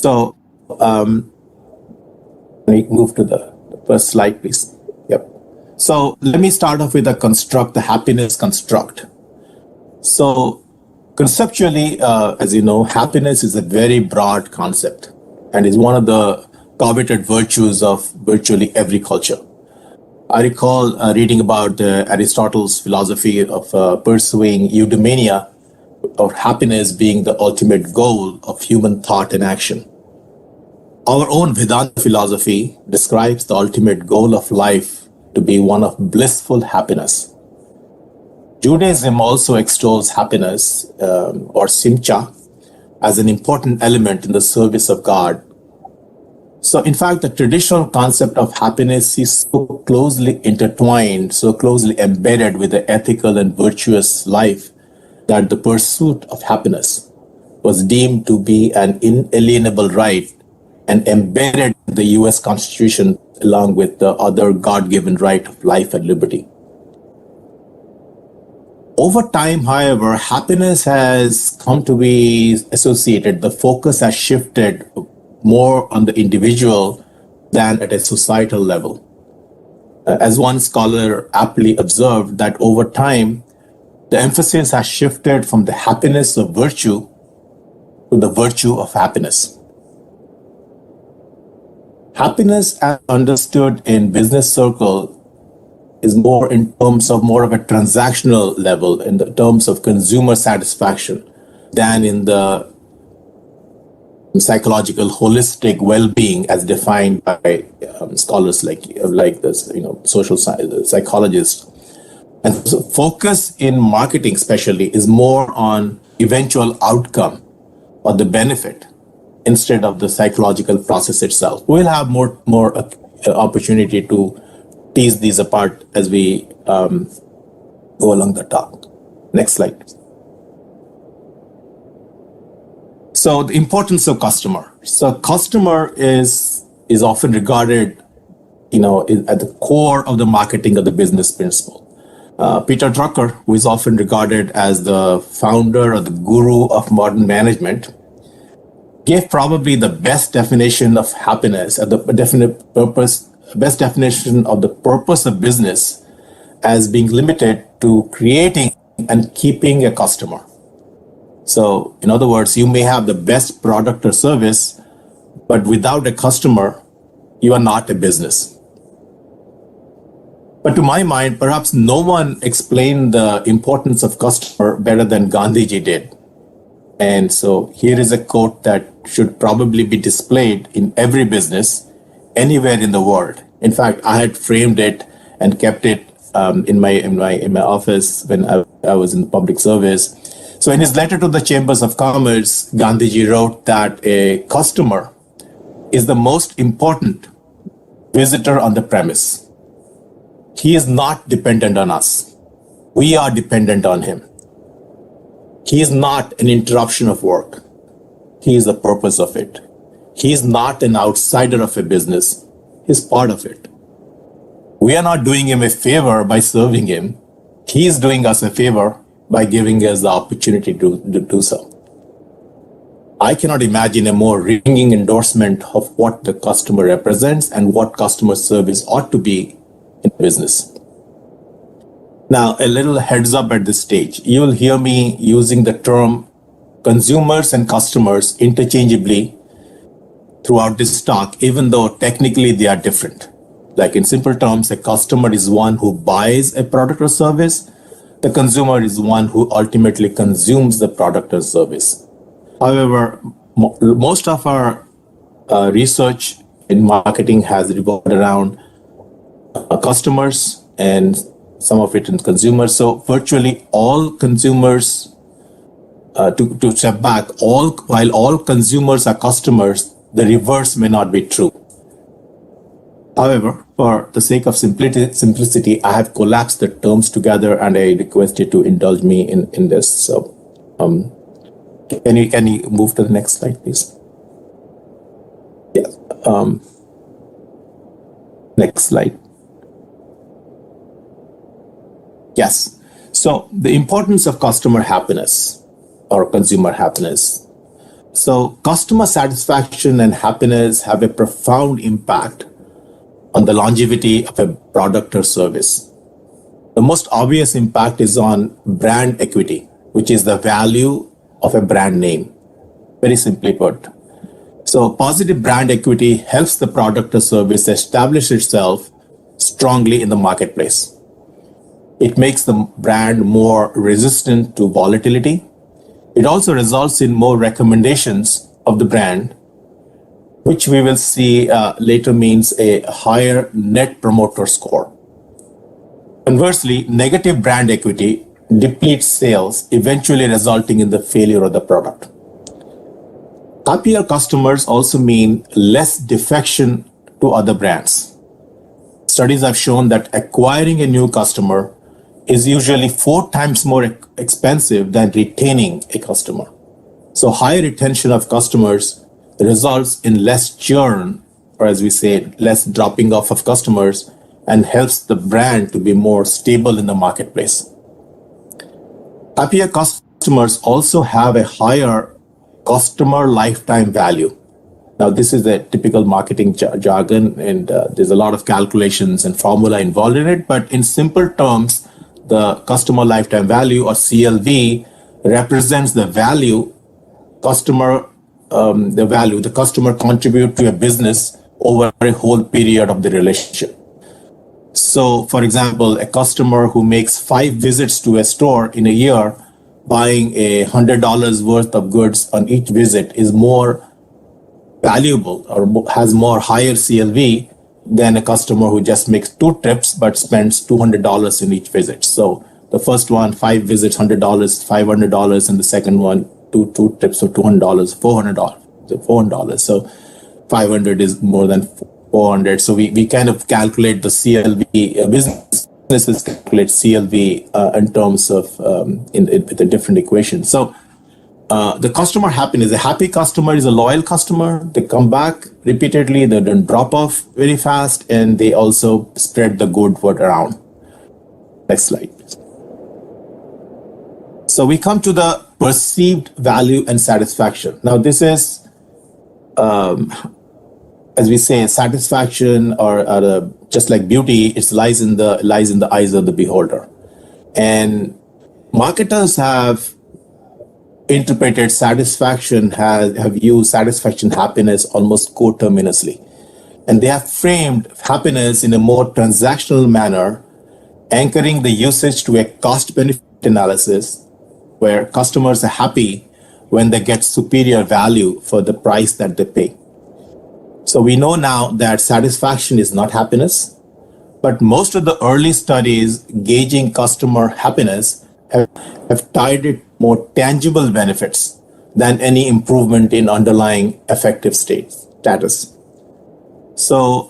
So let me move to the first slide, please. Yep. So let me start off with the happiness construct. So conceptually, as you know, happiness is a very broad concept and is one of the coveted virtues of virtually every culture. I recall reading about Aristotle's philosophy of pursuing eudaimonia, or happiness being the ultimate goal of human thought and action. Our own Vedanta philosophy describes the ultimate goal of life to be one of blissful happiness. Judaism also extols happiness, or simcha, as an important element in the service of God. So, in fact, the traditional concept of happiness is so closely intertwined, so closely embedded with the ethical and virtuous life that the pursuit of happiness was deemed to be an inalienable right and embedded in the US Constitution along with the other God-given right of life and liberty. Over time, however, happiness has come to be associated, the focus has shifted more on the individual than at a societal level. As one scholar aptly observed, that over time, the emphasis has shifted from the happiness of virtue to the virtue of happiness. Happiness, as understood in business circle, is more in terms of more of a transactional level, in the terms of consumer satisfaction, than in the psychological holistic well-being as defined by scholars like this, social psychologists. And so focus in marketing especially is more on eventual outcome or the benefit instead of the psychological process itself. We'll have more opportunity to tease these apart as we go along the talk. Next slide. So the importance of customer. So customer is often regarded, at the core of the marketing of the business principle. Peter Drucker, who is often regarded as the founder or the guru of modern management, gave probably the best definition of happiness and the best definition of the purpose of business as being limited to creating and keeping a customer. So, in other words, you may have the best product or service, but without a customer, you are not a business. But to my mind, perhaps no one explained the importance of customer better than Gandhiji did. And so here is a quote that should probably be displayed in every business, anywhere in the world. In fact, I had framed it and kept it in my office when I was in public service. So in his letter to the Chambers of Commerce, Gandhiji wrote that a customer is the most important visitor on the premise. He is not dependent on us. We are dependent on him. He is not an interruption of work. He is the purpose of it. He is not an outsider of a business. He's part of it. We are not doing him a favor by serving him. He is doing us a favor by giving us the opportunity to do so. I cannot imagine a more ringing endorsement of what the customer represents and what customer service ought to be in business. Now, a little heads up at this stage. You will hear me using the term consumers and customers interchangeably throughout this talk, even though technically they are different. Like in simple terms, a customer is one who buys a product or service. The consumer is one who ultimately consumes the product or service. However, most of our research in marketing has revolved around customers and some of it in consumers. So virtually all consumers, to step back, while all consumers are customers, the reverse may not be true. However, for the sake of simplicity, I have collapsed the terms together and I request you to indulge me in this. So, can you move to the next slide, please? Yeah. Next slide. Yes. So the importance of customer happiness or consumer happiness. So customer satisfaction and happiness have a profound impact on the longevity of a product or service. The most obvious impact is on brand equity, which is the value of a brand name. Very simply put. So positive brand equity helps the product or service establish itself strongly in the marketplace. It makes the brand more resistant to volatility. It also results in more recommendations of the brand, which we will see later means a higher net promoter score. Conversely, negative brand equity depletes sales, eventually resulting in the failure of the product. Happier customers also mean less defection to other brands. Studies have shown that acquiring a new customer is usually 4 times more expensive than retaining a customer. So high retention of customers results in less churn, or as we say, less dropping off of customers, and helps the brand to be more stable in the marketplace. Happier customers also have a higher customer lifetime value. Now, this is a typical marketing jargon, and there's a lot of calculations and formula involved in it. But in simple terms, the customer lifetime value, or CLV, represents the value the customer contribute to a business over a whole period of the relationship. So, for example, a customer who makes 5 visits to a store in a year, buying $100 worth of goods on each visit, is more valuable or has more higher CLV than a customer who just makes 2 trips but spends $200 in each visit. So the first one, 5 visits, $100, $500, and the second one, two trips of $200, $400. So 500 is more than 400. So we kind of calculate the CLV. Businesses calculate CLV in terms of with a different equation. So the customer happiness, a happy customer is a loyal customer. They come back repeatedly, they don't drop off very fast, and they also spread the good word around. Next slide. So we come to the perceived value and satisfaction. Now this is, as we say, satisfaction or just like beauty, it lies in the eyes of the beholder. And marketers have interpreted satisfaction, have used satisfaction, happiness almost coterminously. And they have framed happiness in a more transactional manner, anchoring the usage to a cost-benefit analysis, where customers are happy when they get superior value for the price that they pay. So we know now that satisfaction is not happiness, but most of the early studies gauging customer happiness have tied it more tangible benefits than any improvement in underlying affective status. So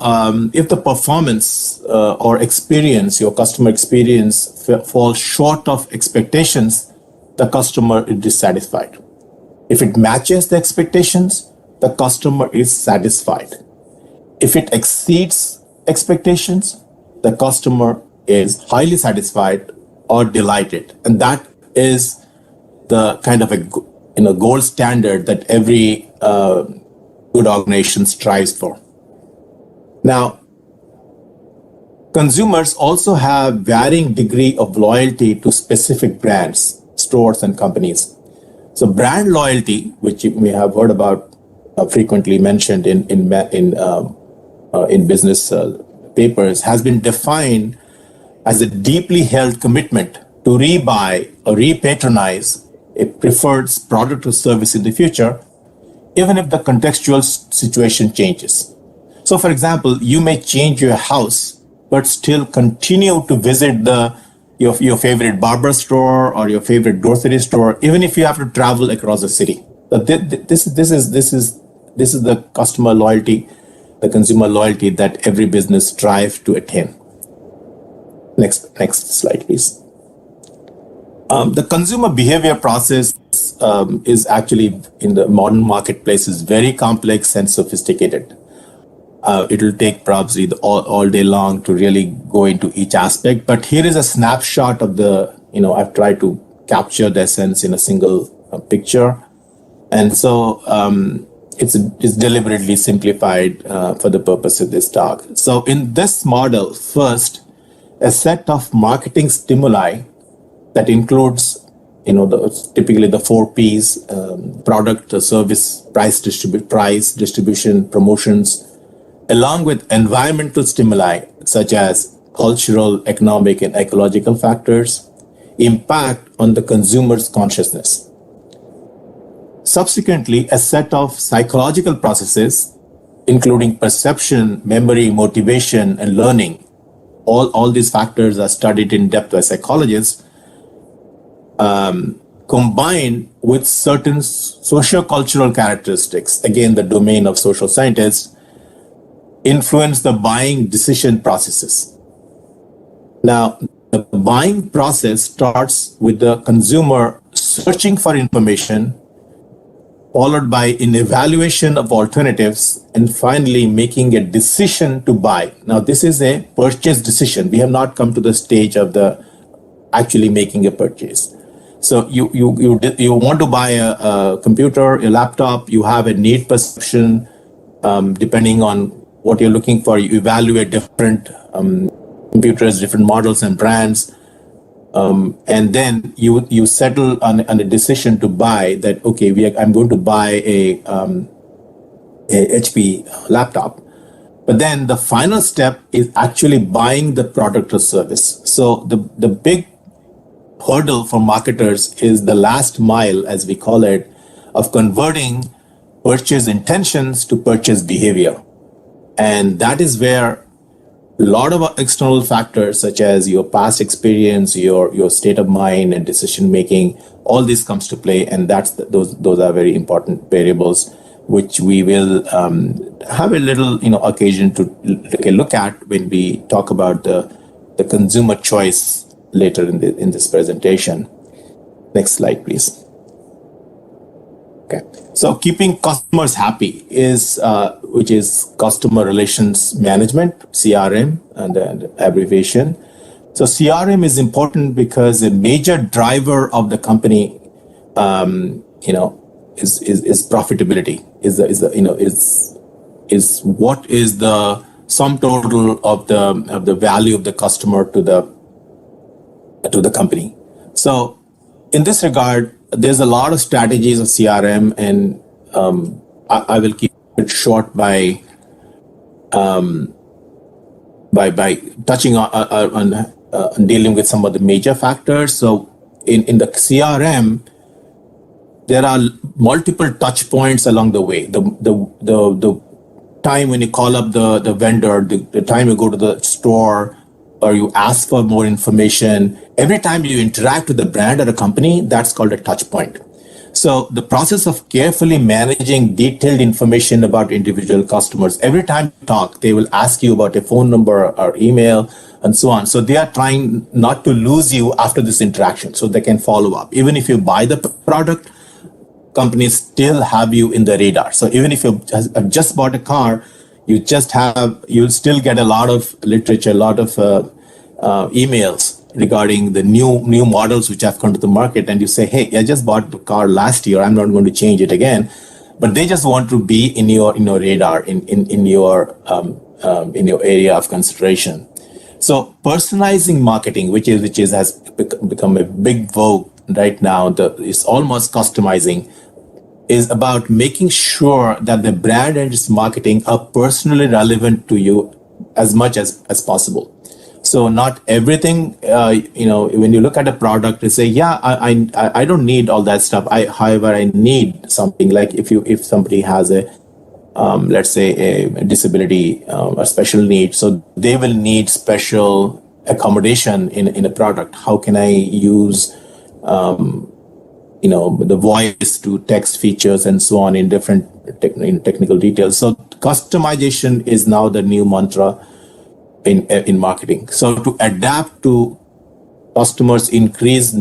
if the performance or experience, your customer experience falls short of expectations, the customer is dissatisfied. If it matches the expectations, the customer is satisfied. If it exceeds expectations, the customer is highly satisfied or delighted. And that is the kind of a gold standard that every good organization strives for. Now, consumers also have varying degree of loyalty to specific brands, stores, and companies. So brand loyalty, which you may have heard about, frequently mentioned in business papers, has been defined as a deeply held commitment to rebuy or repatronize a preferred product or service in the future, even if the contextual situation changes. So, for example, you may change your house, but still continue to visit your favorite barber store or your favorite grocery store, even if you have to travel across the city. But this is the customer loyalty, the consumer loyalty that every business strives to attain. Next slide, please. The consumer behavior process is actually in the modern marketplace is very complex and sophisticated. It will take probably all day long to really go into each aspect. But here is a snapshot of I've tried to capture the essence in a single picture. And so it's deliberately simplified for the purpose of this talk. So in this model, first, a set of marketing stimuli that includes, typically the 4 Ps: product, service, price, distribution, promotions, along with environmental stimuli such as cultural, economic, and ecological factors, impact on the consumer's consciousness. Subsequently, a set of psychological processes, including perception, memory, motivation, and learning, all these factors are studied in depth by psychologists, combined with certain socio-cultural characteristics, again, the domain of social scientists, influence the buying decision processes. Now, the buying process starts with the consumer searching for information, followed by an evaluation of alternatives, and finally making a decision to buy. Now, this is a purchase decision. We have not come to the stage of the actually making a purchase. So you want to buy a computer, a laptop, you have a need perception, depending on what you're looking for. You evaluate different computers, different models and brands, and then you settle on a decision to buy that. Okay, I'm going to buy a HP laptop, but then the final step is actually buying the product or service. So the big hurdle for marketers is the last mile, as we call it, of converting purchase intentions to purchase behavior. And that is where a lot of external factors such as your past experience, your state of mind and decision making, all this comes to play, and those are very important variables, which we will have a little occasion to look at when we talk about the consumer choice later in this presentation. Next slide, please. Okay, so keeping customers happy is which is customer relations management, CRM, and the abbreviation. So CRM is important because a major driver of the company, is profitability. Is what is the sum total of the value of the customer to the company. So in this regard, there's a lot of strategies of CRM, and I will keep it short by touching on dealing with some of the major factors. So in the CRM, there are multiple touch points along the way. The time when you call up the vendor, the time you go to the store, or you ask for more information, every time you interact with the brand or a company, that's called a touch point. So the process of carefully managing detailed information about individual customers, every time you talk, they will ask you about a phone number or email and so on. So they are trying not to lose you after this interaction so they can follow up. Even if you buy the product, companies still have you in the radar. So even if you have just bought a car, you'll still get a lot of literature, a lot of emails regarding the new models which have come to the market, and you say, hey, I just bought the car last year, I'm not going to change it again. But they just want to be in your radar, in your area of consideration. So personalizing marketing, which has become a big vogue right now, it's almost customizing, is about making sure that the brand and its marketing are personally relevant to you as much as possible. So not everything, when you look at a product, you say, yeah, I don't need all that stuff. However, I need something like if somebody has let's say a disability or special need, so they will need special accommodation in a product. How can I use the voice to text features and so on in different technical details. So customization is now the new mantra in marketing. So to adapt to customers' increased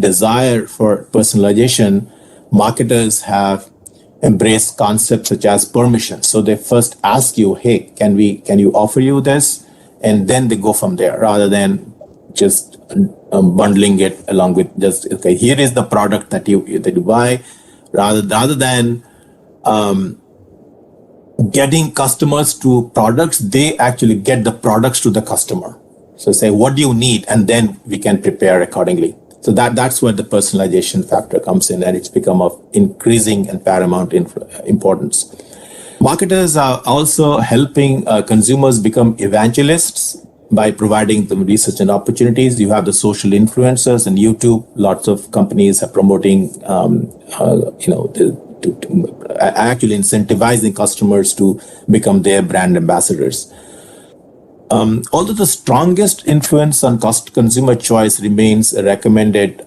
desire for personalization, marketers have embraced concepts such as permission. So they first ask you, hey, can you offer you this? And then they go from there rather than just bundling it along with just, okay, here is the product that you buy. rather than getting customers to products, they actually get the products to the customer. So say, what do you need? And then we can prepare accordingly. So that's where the personalization factor comes in, and it's become of increasing and paramount importance. Marketers are also helping consumers become evangelists by providing them research and opportunities. You have the social influencers and YouTube. Lots of companies are promoting, actually incentivizing customers to become their brand ambassadors. Although the strongest influence on consumer choice remains recommended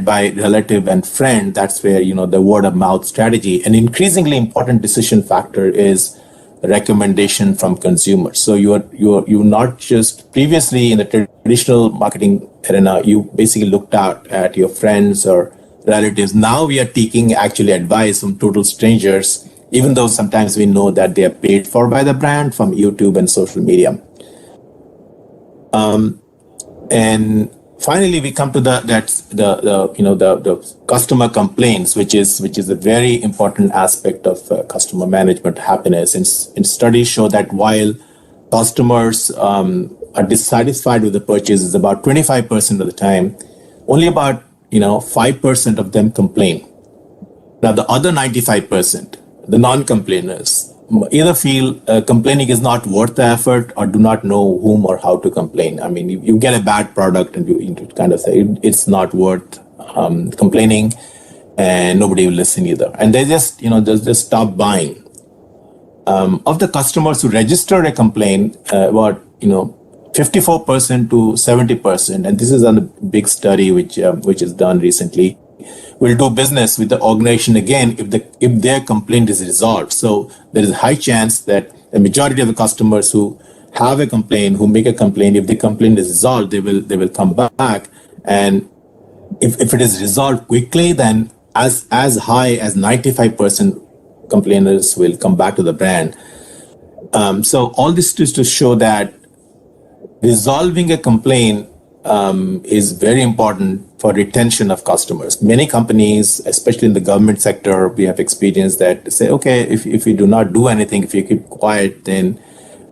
by relative and friend, that's where the word of mouth strategy. An increasingly important decision factor is recommendation from consumers. So you're not just previously in the traditional marketing arena, you basically looked out at your friends or relatives. Now we are taking actually advice from total strangers, even though sometimes we know that they are paid for by the brand from YouTube and social media. And finally, we come to the customer complaints, which is a very important aspect of customer management happiness. And studies show that while customers are dissatisfied with the purchases about 25% of the time, only about 5% of them complain. Now the other 95%, the non-complainers, either feel complaining is not worth the effort or do not know whom or how to complain. I mean, you get a bad product and you kind of say it's not worth complaining, and nobody will listen either. And they just just stop buying. Of the customers who register a complaint, about 54% to 70%, and this is on a big study which is done recently, will do business with the organization again if their complaint is resolved. So there is a high chance that the majority of the customers who have a complaint, who make a complaint, if the complaint is resolved, they will come back. And if it is resolved quickly, then as high as 95% complainers will come back to the brand. So all this is to show that resolving a complaint is very important for retention of customers. Many companies, especially in the government sector, we have experienced that say, okay, if you do not do anything, if you keep quiet, then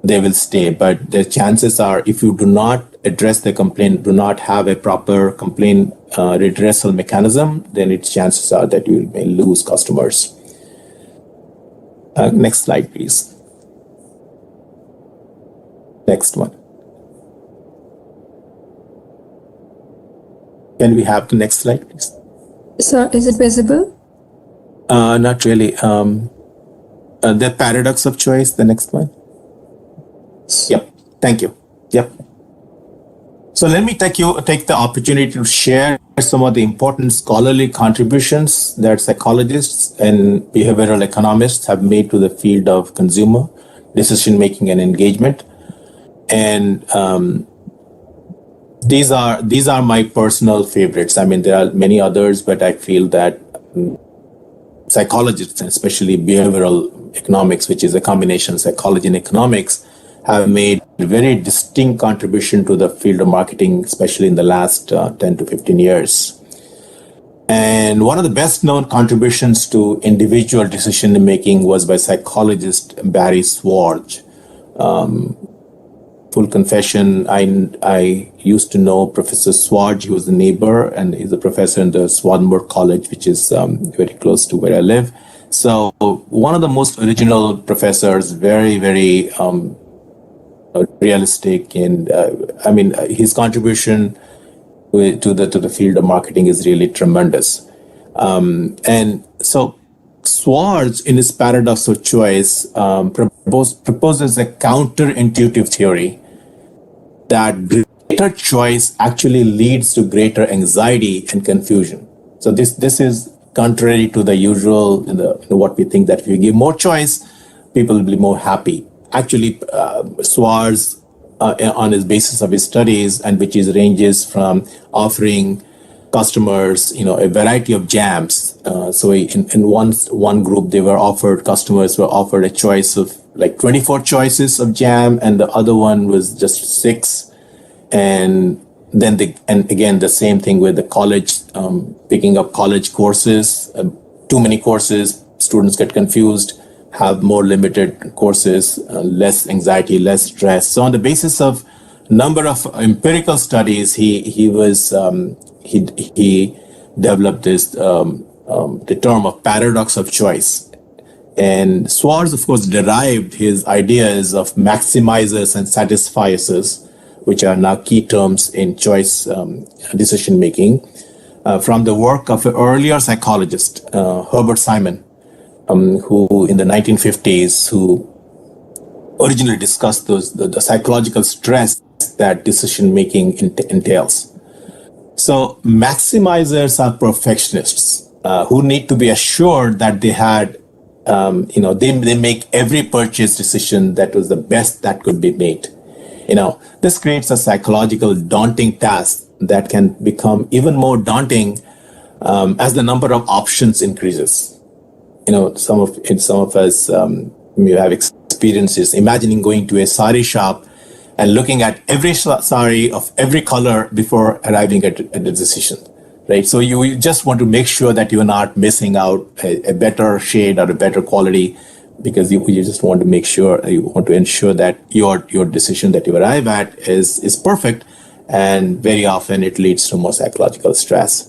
they will stay. But the chances are, if you do not address the complaint, do not have a proper complaint redressal mechanism, then its chances are that you may lose customers. Next slide, please. Next one. Can we have the next slide, please? Sir, is it visible? Not really. The paradox of choice, the next one. Yep. Thank you. Yep. So let me take the opportunity to share some of the important scholarly contributions that psychologists and behavioral economists have made to the field of consumer decision making and engagement. And these are my personal favorites. I mean, there are many others, but I feel that psychologists, and especially behavioral economics, which is a combination of psychology and economics, have made a very distinct contribution to the field of marketing, especially in the last 10 to 15 years. And one of the best known contributions to individual decision making was by psychologist Barry Schwartz. Full confession, I used to know Professor Schwartz. He was a neighbor, and he's a professor in the Swarthmore College, which is very close to where I live. So one of the most original professors, very, very realistic, and his contribution to the field of marketing is really tremendous. And so Schwartz, in his paradox of choice, proposes a counterintuitive theory that greater choice actually leads to greater anxiety and confusion. So this is contrary to the usual, what we think, that if you give more choice, people will be more happy. Actually, Schwartz, on his basis of his studies, and which ranges from offering customers, a variety of jams. So in one group, customers were offered a choice of like 24 choices of jam, and the other one was just 6. And then again, the same thing with the college, picking up college courses. too many courses, students get confused, have more limited courses, less anxiety, less stress. So on the basis of number of empirical studies, he developed the term of paradox of choice. And Schwartz, of course, derived his ideas of maximizers and satisficers, which are now key terms in choice decision making, from the work of an earlier psychologist, Herbert Simon, who in the 1950s, who originally discussed the psychological stress that decision making entails. So maximizers are perfectionists who need to be assured that they had, they make every purchase decision that was the best that could be made. This creates a psychological daunting task that can become even more daunting as the number of options increases. Some of us you have experiences imagining going to a sari shop and looking at every sari of every color before arriving at a decision, right? So you just want to make sure that you're not missing out a better shade or a better quality, because you just want to make sure, you want to ensure that your decision that you arrive at is perfect, and very often it leads to more psychological stress.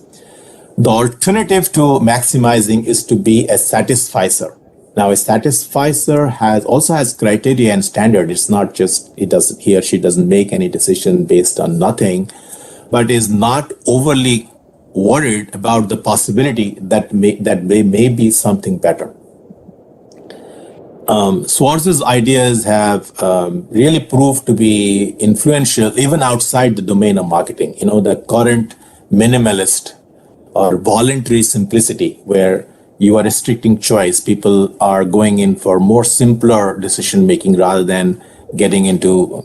The alternative to maximizing is to be a satisficer. Now, a satisficer also has criteria and standard. It's not just he or she doesn't make any decision based on nothing, but is not overly worried about the possibility that there may be something better. Schwartz's ideas have really proved to be influential even outside the domain of marketing. The current minimalist or voluntary simplicity, where you are restricting choice. People are going in for more simpler decision making rather than getting into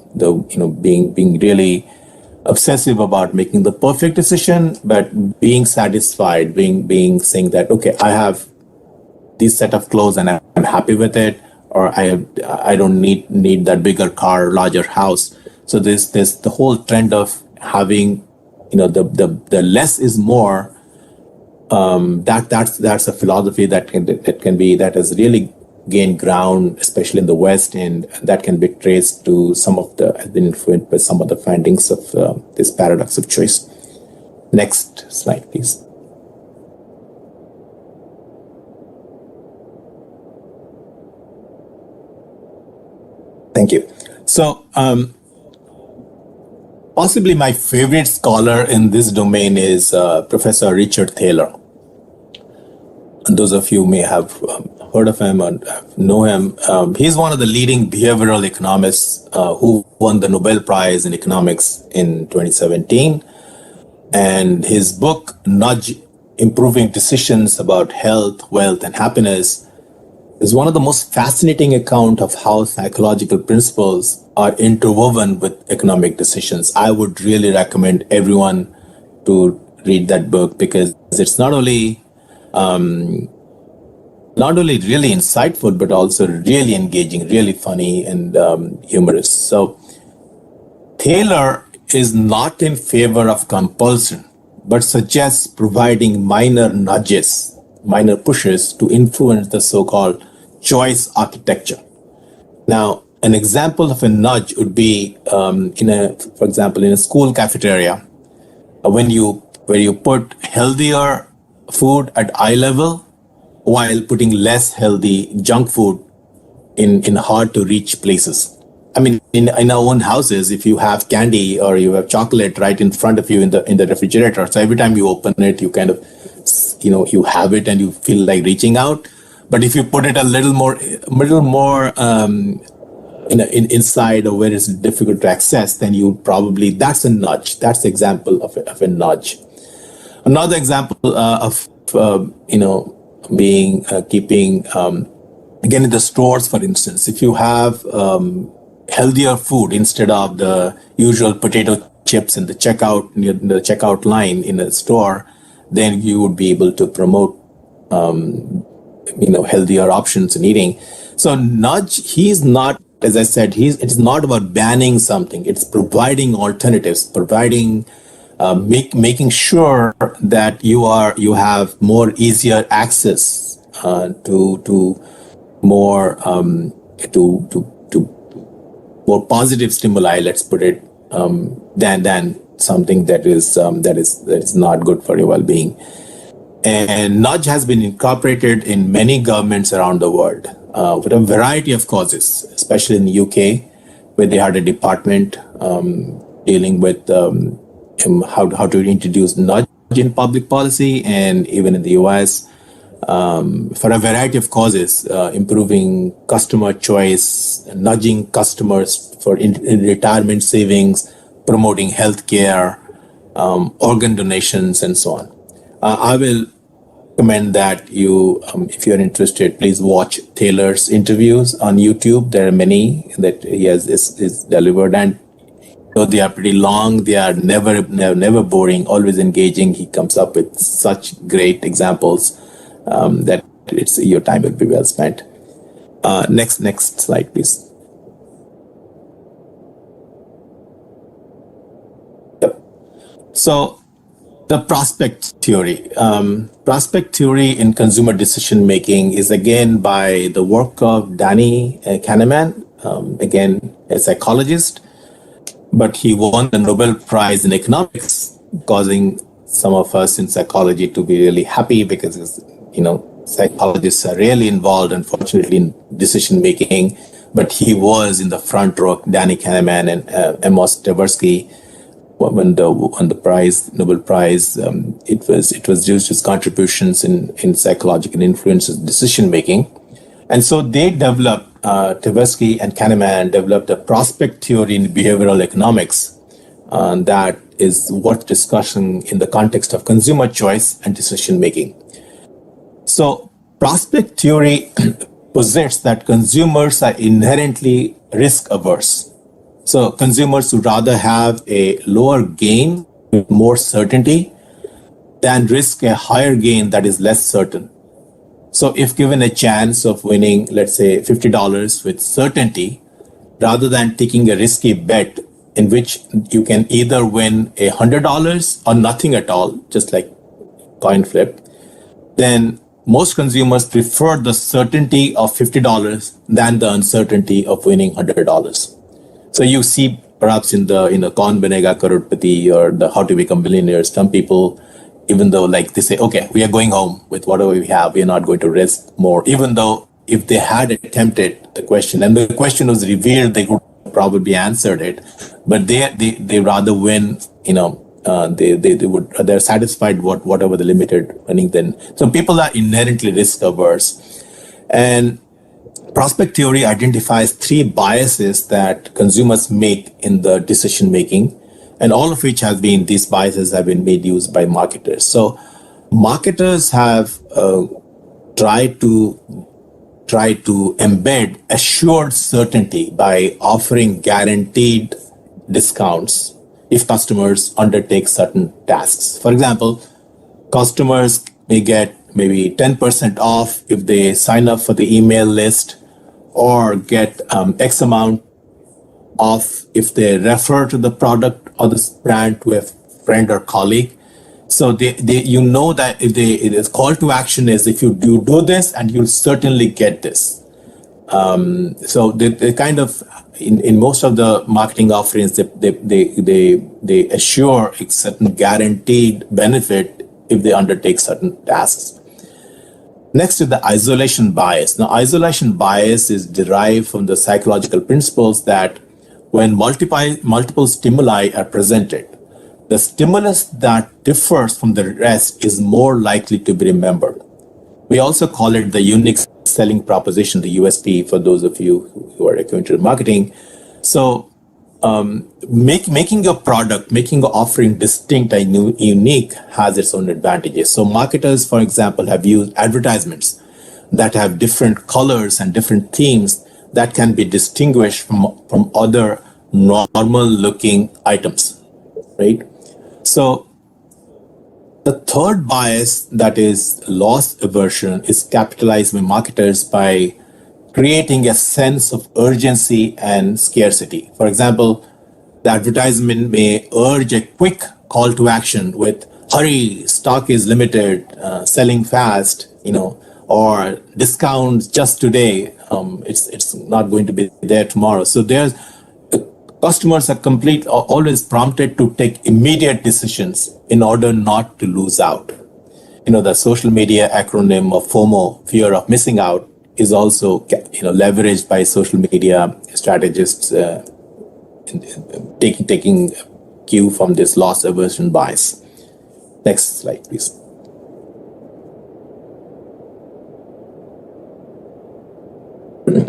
being really obsessive about making the perfect decision, but being satisfied, being saying that, okay, I have this set of clothes and I'm happy with it, or I don't need that bigger car, larger house. So there's the whole trend of having, the less is more. That's a philosophy that has really gained ground, especially in the West, and that can be traced to has been influenced by some of the findings of this paradox of choice. Next slide, please. Thank you. So, possibly my favorite scholar in this domain is Professor Richard Thaler. And those of you may have heard of him or know him. He's one of the leading behavioral economists who won the Nobel Prize in Economics in 2017. And his book, Nudge: Improving Decisions About Health, Wealth, and Happiness, is one of the most fascinating accounts of how psychological principles are interwoven with economic decisions. I would really recommend everyone to read that book, because it's not only really insightful, but also really engaging, really funny, and humorous. So Thaler is not in favor of compulsion, but suggests providing minor nudges, minor pushes to influence the so-called choice architecture. Now, an example of a nudge would be, for example, in a school cafeteria, where you put healthier food at eye level while putting less healthy junk food in hard to reach places. I mean, in our own houses, if you have candy or you have chocolate right in front of you in the refrigerator, so every time you open it, you kind of, you have it and you feel like reaching out. But if you put it a little more inside, or where it's difficult to access, then that's a nudge. That's the example of a nudge. Another example of keeping again in the stores, for instance, if you have healthier food instead of the usual potato chips in the checkout line in a store, then you would be able to promote healthier options in eating. So nudge, he's not, as I said, it's not about banning something. It's providing alternatives, making sure that you have more easier access to more more positive stimuli, let's put it, than something that is not good for your well-being. And nudge has been incorporated in many governments around the world with a variety of causes, especially in the UK, where they had a department dealing with how to introduce nudge in public policy, and even in the US, for a variety of causes, improving customer choice, nudging customers for in retirement savings, promoting healthcare, organ donations, and so on. I will recommend that you, if you're interested, please watch Taylor's interviews on YouTube. There are many that he has is delivered, and though they are pretty long, they are never boring, always engaging. He comes up with such great examples that your time will be well spent. Next slide, please. Yep. So the prospect theory. Prospect theory in consumer decision making is again by the work of Danny Kahneman, again a psychologist, but he won the Nobel Prize in economics, causing some of us in psychology to be really happy because psychologists are really involved, unfortunately, in decision making. But he was in the front row, Danny Kahneman and Amos Tversky, when the Nobel Prize. It was due to his contributions in psychological influences decision making, and so they developed. Tversky and Kahneman developed a prospect theory in behavioral economics that is worth discussing in the context of consumer choice and decision making. So, prospect theory posits that consumers are inherently risk averse. So, consumers would rather have a lower gain with more certainty than risk a higher gain that is less certain. So if given a chance of winning, let's say $50 with certainty, rather than taking a risky bet in which you can either win $100 or nothing at all, just like coin flip, then most consumers prefer the certainty of $50 than the uncertainty of winning $100. So you see perhaps in the Kaun Banega Crorepati or the How to Become Billionaires, some people, even though like they say, okay, we are going home with whatever we have, we are not going to risk more, even though if they had attempted the question and the question was revealed, they could probably answered it, but they rather win, they're satisfied whatever the limited winning then. So people are inherently risk averse. And prospect theory identifies three biases that consumers make in the decision making, and all of which these biases have been made use by marketers. So marketers have tried to embed assured certainty by offering guaranteed discounts if customers undertake certain tasks. For example, customers may get maybe 10% off if they sign up for the email list, or get X amount off if they refer to the product or the brand to a friend or colleague. So that if the call to action is if you do this and you'll certainly get this. So they kind of in most of the marketing offerings they assure a certain guaranteed benefit if they undertake certain tasks. Next is the isolation bias. Now, isolation bias is derived from the psychological principles that when multiple stimuli are presented, the stimulus that differs from the rest is more likely to be remembered. We also call it the unique selling proposition, the USP, for those of you who are acquainted with marketing. So making your product, making your offering distinct and unique has its own advantages. So marketers, for example, have used advertisements that have different colors and different themes that can be distinguished from other normal looking items, right? So the third bias, that is loss aversion, is capitalized by marketers by creating a sense of urgency and scarcity. For example, the advertisement may urge a quick call to action with hurry, stock is limited, selling fast, or discounts just today. It's not going to be there tomorrow. So there's customers are always prompted to take immediate decisions in order not to lose out. The social media acronym of FOMO, fear of missing out, is also leveraged by social media strategists, taking cue from this loss aversion bias. Next slide, please.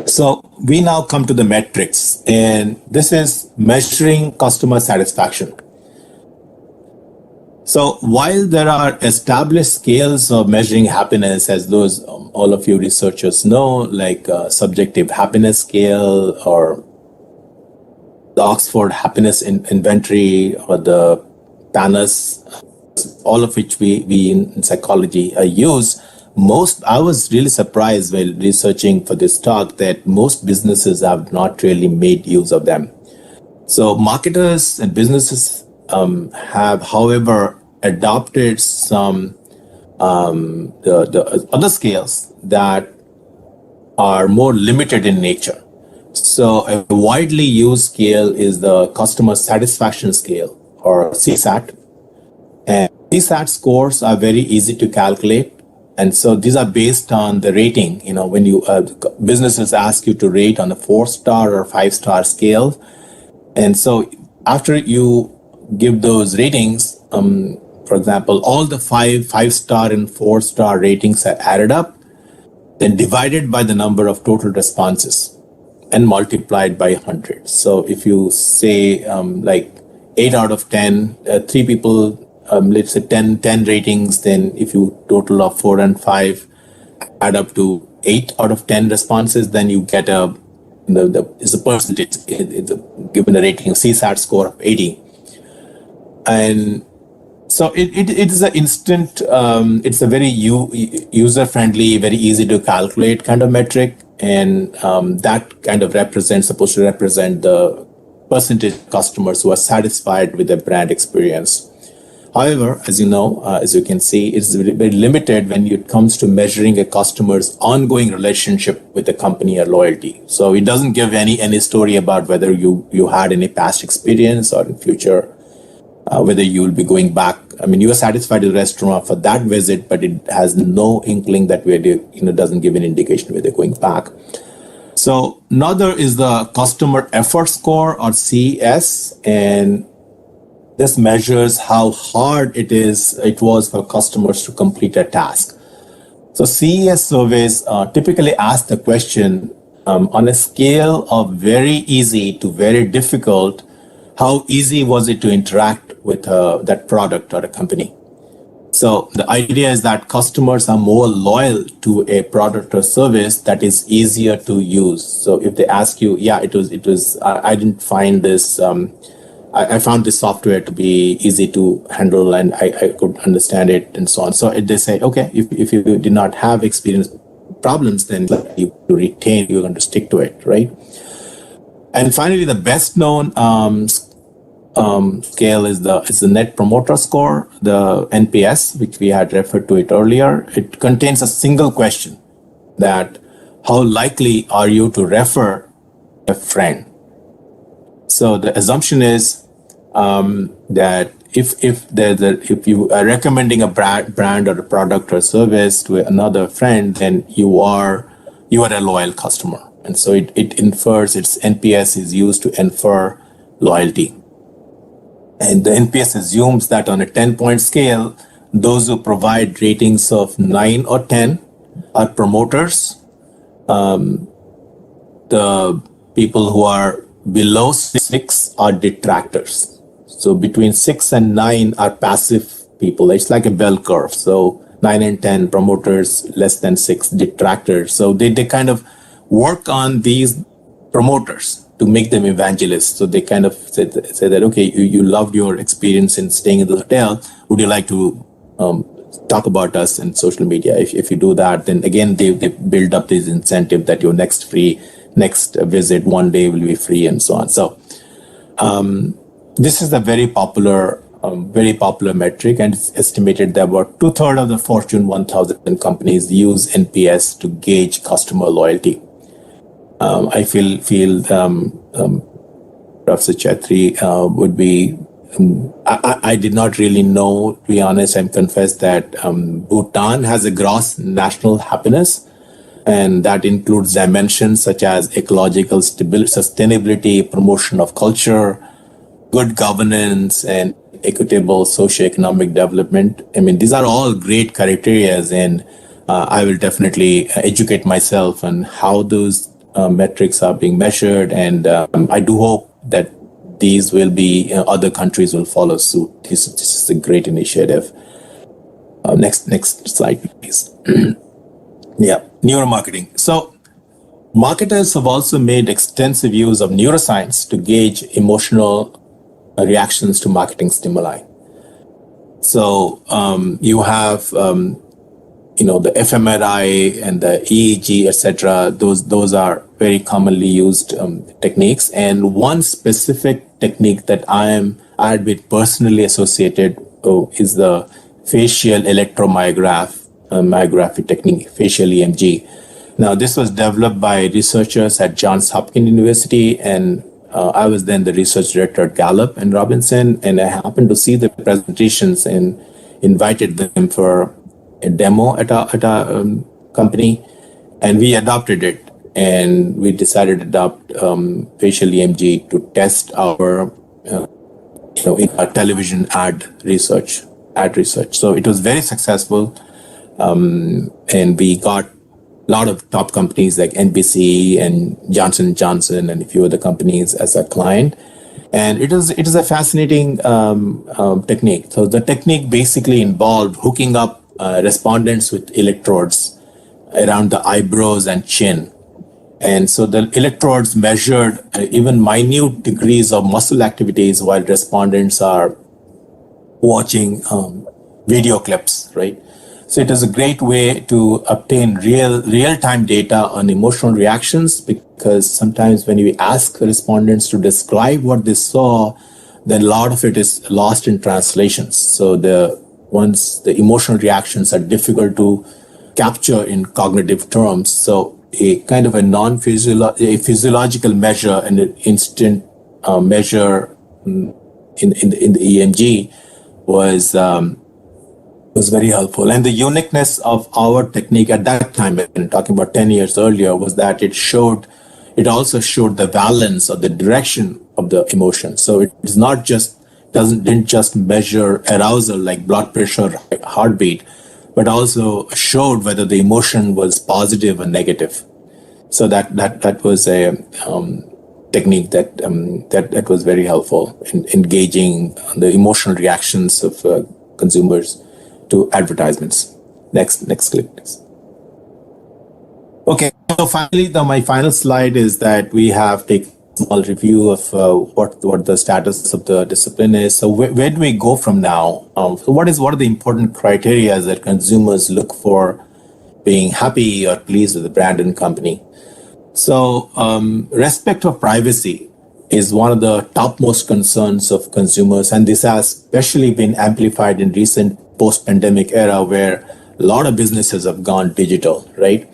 So we now come to the metrics, and this is measuring customer satisfaction. So while there are established scales of measuring happiness, as those all of you researchers know, like subjective happiness scale or the Oxford Happiness Inventory or the PANAS, all of which we in psychology use, I was really surprised while researching for this talk that most businesses have not really made use of them. So marketers and businesses have, however, adopted some the other scales that are more limited in nature. So a widely used scale is the customer satisfaction scale, or CSAT. And CSAT scores are very easy to calculate. And so these are based on the rating. When businesses ask you to rate on a 4-star or 5-star scale. And so after you give those ratings, for example, all the 5-star and 4-star ratings are added up, then divided by the number of total responses and multiplied by 100. So if you say like 8 out of 10, 3 people, let's say 10 ratings, then if you total of 4 and 5 add up to 8 out of 10 responses, then you get is a percentage. It's given a rating, CSAT score of 80. And so it is an instant, it's a very user-friendly, very easy to calculate kind of metric. And that kind of supposed to represent the percentage of customers who are satisfied with their brand experience. However, as you know, as you can see, it's very limited when it comes to measuring a customer's ongoing relationship with the company or loyalty. So it doesn't give any story about whether you had any past experience or in future, whether you will be going back. I mean, you are satisfied with the restaurant for that visit, but it has no inkling that doesn't give an indication whether they're going back. So another is the customer effort score, or CES, and this measures how hard it was for customers to complete a task. So CES surveys typically ask the question on a scale of very easy to very difficult, how easy was it to interact with that product or a company? So the idea is that customers are more loyal to a product or service that is easier to use. So if they ask you, I didn't find this, I found this software to be easy to handle and I could understand it and so on. So they say, okay, if you did not have experience problems, then you retain, you're going to stick to it, right? And finally, the best known scale is the Net Promoter Score, the NPS, which we had referred to it earlier. It contains a single question that how likely are you to refer a friend? So the assumption is that if you are recommending a brand or a product or service to another friend, then you are a loyal customer. And so it infers, its NPS is used to infer loyalty. And the NPS assumes that on a 10-point scale, those who provide ratings of 9 or 10 are promoters. The people who are below 6 are detractors. So between 6 and 9 are passive people. It's like a bell curve. So 9 and 10 promoters, less than 6 detractors. So they kind of work on these promoters to make them evangelists. So they kind of say that, okay, you loved your experience in staying in the hotel. Would you like to talk about us in social media? If you do that, then again, they build up this incentive that your next visit one day will be free and so on. So this is a very popular very popular metric, and it's estimated that about 2/3 of the Fortune 1000 companies use NPS to gauge customer loyalty. I feel Professor Chetri would be. I did not really know, to be honest, and confess that Bhutan has a gross national happiness, and that includes dimensions such as ecological stability, sustainability, promotion of culture, good governance, and equitable socioeconomic development. I mean, these are all great criteria, and I will definitely educate myself on how those metrics are being measured, and I do hope that these will be, other countries will follow suit. This is a great initiative. Next slide, please. Yeah, neuromarketing. So marketers have also made extensive use of neuroscience to gauge emotional reactions to marketing stimuli. So you have the fMRI and the EEG, etc. Those are very commonly used techniques. And one specific technique that I had been personally associated is the facial electromyography technique, facial EMG. Now, this was developed by researchers at Johns Hopkins University, and I was then the research director at Gallup and Robinson, and I happened to see the presentations and invited them for a demo at our company, and we adopted it. And we decided to adopt facial EMG to test our, in our television ad research. So it was very successful, and we got a lot of top companies like NBC and Johnson & Johnson and a few other companies as a client. And it is a fascinating technique. So the technique basically involved hooking up respondents with electrodes around the eyebrows and chin. And so the electrodes measured even minute degrees of muscle activities while respondents are watching video clips, right? So it is a great way to obtain real-time data on emotional reactions, because sometimes when we ask respondents to describe what they saw, then a lot of it is lost in translations. So once the emotional reactions are difficult to capture in cognitive terms, so a kind of a physiological measure and an instant measure in the EMG was very helpful. And the uniqueness of our technique at that time, and talking about 10 years earlier, was that it also showed the balance or the direction of the emotion. So it is not just didn't just measure arousal like blood pressure, heartbeat, but also showed whether the emotion was positive or negative. So that was a technique that was very helpful in engaging the emotional reactions of consumers to advertisements. Next clip, please. Okay, so finally, my final slide is that we have taken a small review of what the status of the discipline is. So where do we go from now? So what are the important criteria that consumers look for being happy or pleased with the brand and company? So respect of privacy is one of the topmost concerns of consumers, and this has especially been amplified in recent post-pandemic era where a lot of businesses have gone digital, right?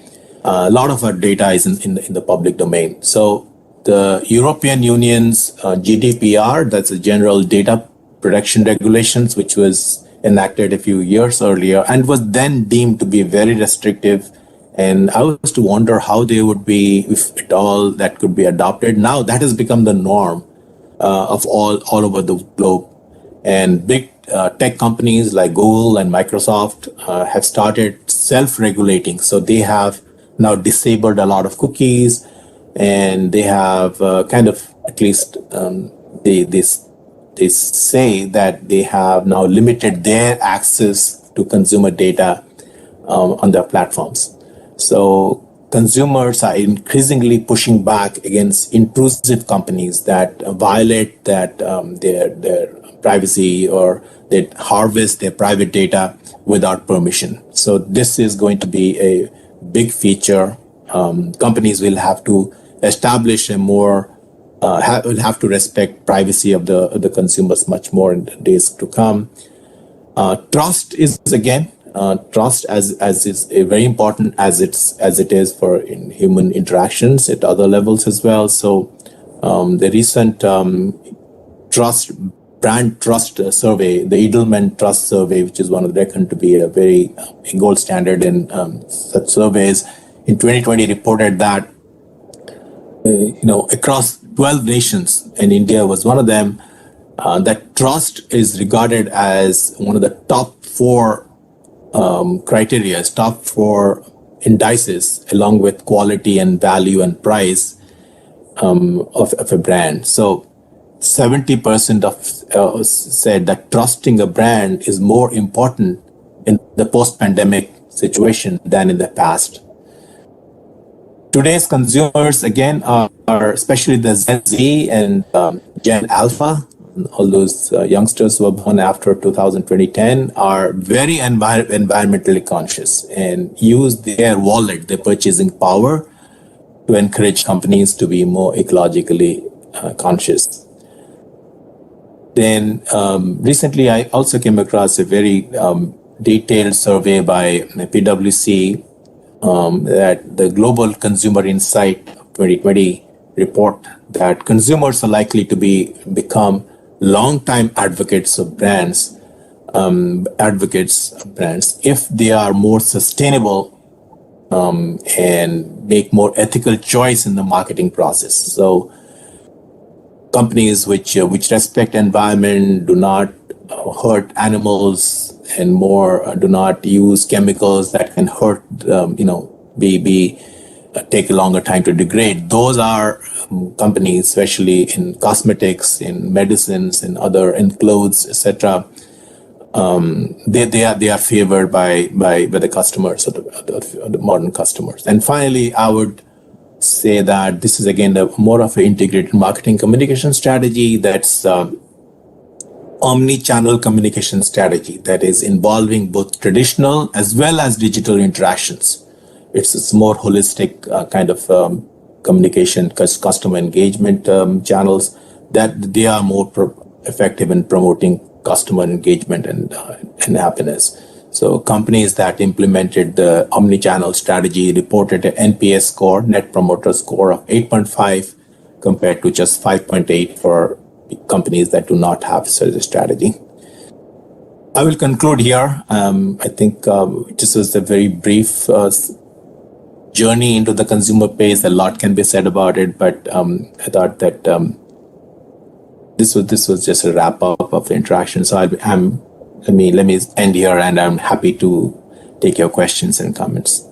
A lot of our data is in the public domain. So the European Union's GDPR, that's a General Data Protection Regulations, which was enacted a few years earlier and was then deemed to be very restrictive. And I was to wonder how they would be, if at all, that could be adopted. Now that has become the norm of all over the globe. And big tech companies like Google and Microsoft have started self-regulating. So they have now disabled a lot of cookies, and they have kind of, at least they say that they have now limited their access to consumer data on their platforms. So consumers are increasingly pushing back against intrusive companies that violate their privacy, or that harvest their private data without permission. So this is going to be a big feature. Companies will have to establish a more will have to respect privacy of the consumers much more in the days to come. Trust is again trust as is very important as it is for in human interactions at other levels as well. So the recent brand trust survey, the Edelman Trust Survey, which is one of the reckoned to be a very gold standard in such surveys, in 2020 reported that across 12 nations, and India was one of them, that trust is regarded as one of the top four criteria, top four indices, along with quality and value and price of a brand. So 70% of said that trusting a brand is more important in the post-pandemic situation than in the past. Today's consumers, again, are especially the Gen Z and Gen Alpha, all those youngsters who were born after 2010, are very environmentally conscious and use their wallet, their purchasing power, to encourage companies to be more ecologically conscious. Then recently, I also came across a very detailed survey by PwC that the Global Consumer Insight 2020 report that consumers are likely to become long-time advocates of brands if they are more sustainable and make more ethical choice in the marketing process. So companies which respect environment, do not hurt animals, and more do not use chemicals that can hurt, take a longer time to degrade. Those are companies, especially in cosmetics, in medicines, in clothes, etc. They are favored by the customers, or the modern customers. And finally, I would say that this is again more of an integrated marketing communication strategy that's omni-channel communication strategy that is involving both traditional as well as digital interactions. It's more holistic kind of communication, customer engagement channels that they are more effective in promoting customer engagement and happiness. So companies that implemented the omni-channel strategy reported an NPS score, Net Promoter Score of 8.5 compared to just 5.8 for companies that do not have such a strategy. I will conclude here. I think this was a very brief journey into the consumer base. A lot can be said about it, but I thought that this was just a wrap up of the interaction. So let me end here, and I'm happy to take your questions and comments.